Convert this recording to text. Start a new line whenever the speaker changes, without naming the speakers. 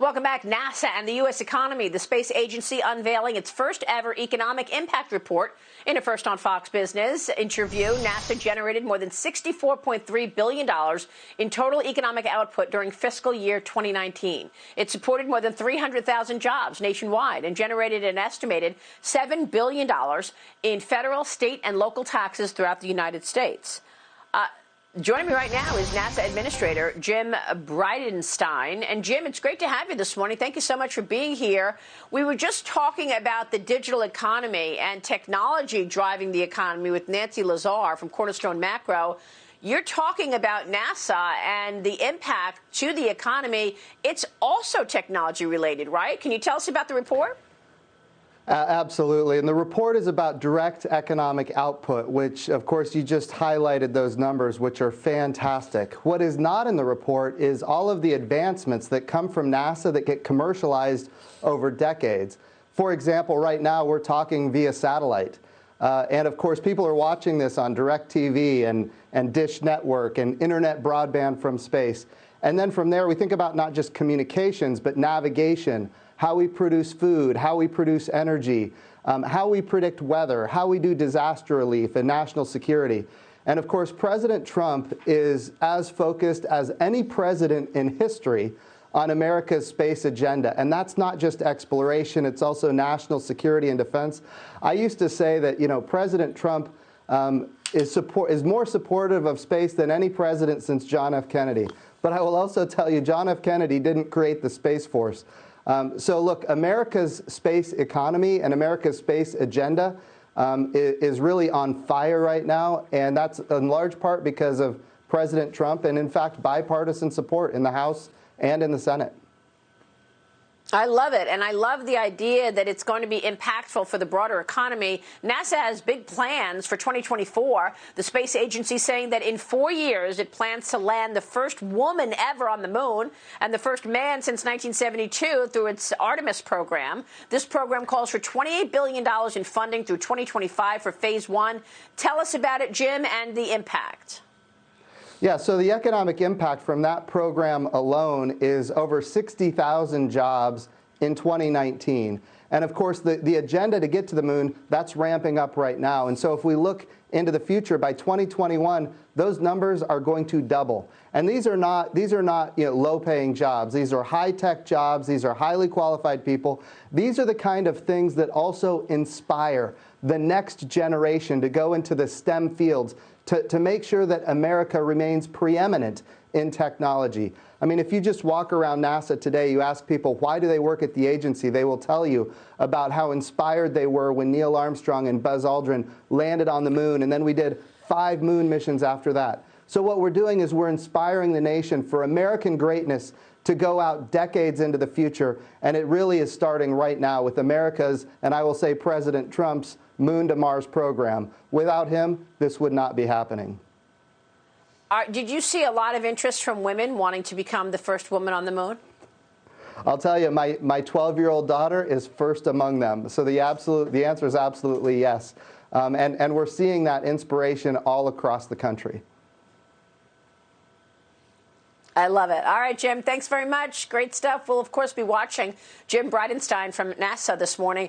Welcome back. NASA and the U.S. economy. The space agency unveiling its first ever economic impact report. In a first on Fox Business interview, NASA generated more than $64.3 billion in total economic output during fiscal year 2019. It supported more than 300,000 jobs nationwide and generated an estimated $7 billion in federal, state, and local taxes throughout the United States. Joining me right now is NASA Administrator Jim Bridenstine. And Jim, it's great to have you this morning. Thank you so much for being here. We were just talking about the digital economy and technology driving the economy with Nancy Lazar from Cornerstone Macro. You're talking about NASA and the impact to the economy. It's also technology related, right? Can you tell us about the report?
Absolutely. And the report is about direct economic output, which, of course, you just highlighted those numbers, which are fantastic. What is not in the report is all of the advancements that come from NASA that get commercialized over decades. For example, right now we're talking via satellite. And, of course, people are watching this on DirecTV and Dish Network and internet broadband from space. And then from there, we think about not just communications, but navigation, how we produce food, how we produce energy, how we predict weather, how we do disaster relief and national security. And of course, President Trump is as focused as any president in history on America's space agenda. And that's not just exploration, it's also national security and defense. I used to say that, President Trump is more supportive of space than any president since John F. Kennedy. But I will also tell you, John F. Kennedy didn't create the Space Force. So look, America's space economy and America's space agenda is really on fire right now, and that's in large part because of President Trump and, in fact, bipartisan support in the House and in the Senate.
I love it, and I love the idea that it's going to be impactful for the broader economy. NASA has big plans for 2024. The space agency saying that in 4 years it plans to land the first woman ever on the moon and the first man since 1972 through its Artemis program. This program calls for $28 billion in funding through 2025 for Phase 1. Tell us about it, Jim, and the impact.
Yeah, so the economic impact from that program alone is over 60,000 jobs in 2019. And of course, the agenda to get to the moon, that's ramping up right now. And so if we look into the future, by 2021, those numbers are going to double. And these are not low-paying jobs. These are high-tech jobs. These are highly qualified people. These are the kind of things that also inspire the next generation to go into the STEM fields, to make sure that America remains preeminent in technology. I mean, if you just walk around NASA today, you ask people, why do they work at the agency? They will tell you about how inspired they were when Neil Armstrong and Buzz Aldrin landed on the moon, and then we did 5 moon missions after that. So what we're doing is we're inspiring the nation for American greatness to go out decades into the future, and it really is starting right now with America's, and I will say President Trump's, Moon to Mars program. Without him, this would not be happening.
Did you see a lot of interest from women wanting to become the first woman on the moon?
I'll tell you, my 12-year-old daughter is first among them. So the answer is absolutely yes. And we're seeing that inspiration all across the country.
I love it. All right, Jim, thanks very much. Great stuff. We'll, of course, be watching Jim Bridenstine from NASA this morning.